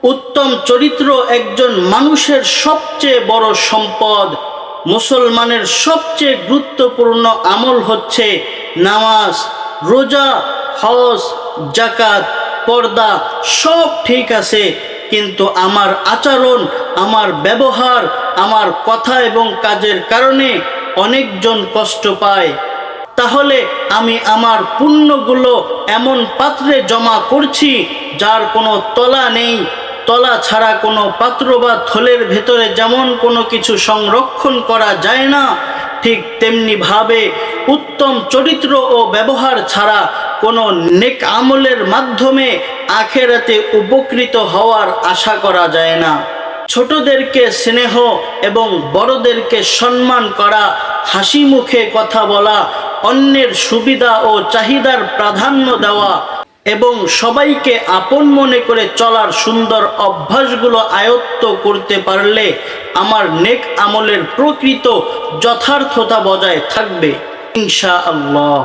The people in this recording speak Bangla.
উত্তম চরিত্র একজন মানুষের সবচেয়ে বড় সম্পদ। মুসলমানের সবচেয়ে গুরুত্বপূর্ণ আমল হচ্ছে নামাজ, রোজা, হজ, যাকাত, পর্দা সব ঠিক আছে, কিন্তু আমার আচরণ, আমার ব্যবহার, আমার কথা এবং কাজের কারণে অনেকজন কষ্ট পায়। তাহলে আমি আমার পুণ্যগুলো এমন পাত্রে জমা করছি যার কোনো তলা নেই। তলা ছাড়া কোনো পাত্র বা থলের ভেতরে যেমন কোনো কিছু সংরক্ষণ করা যায় না, ঠিক তেমনিভাবে উত্তম চরিত্র ও ব্যবহার ছাড়া কোনো নেক আমলের মাধ্যমে আখেরাতে উপকৃত হওয়ার আশা করা যায় না। ছোটদেরকে স্নেহ এবং বড়দেরকে সম্মান করা, হাসি মুখে কথা বলা, অন্যের সুবিধা ও চাহিদার প্রাধান্য দেওয়া এবং সবাইকে আপন মনে করে চলার সুন্দর অভ্যাসগুলো আয়ত্ত করতে পারলে আমার নেক আমলের প্রকৃত যথার্থতা বজায় থাকবে ইনশাআল্লাহ।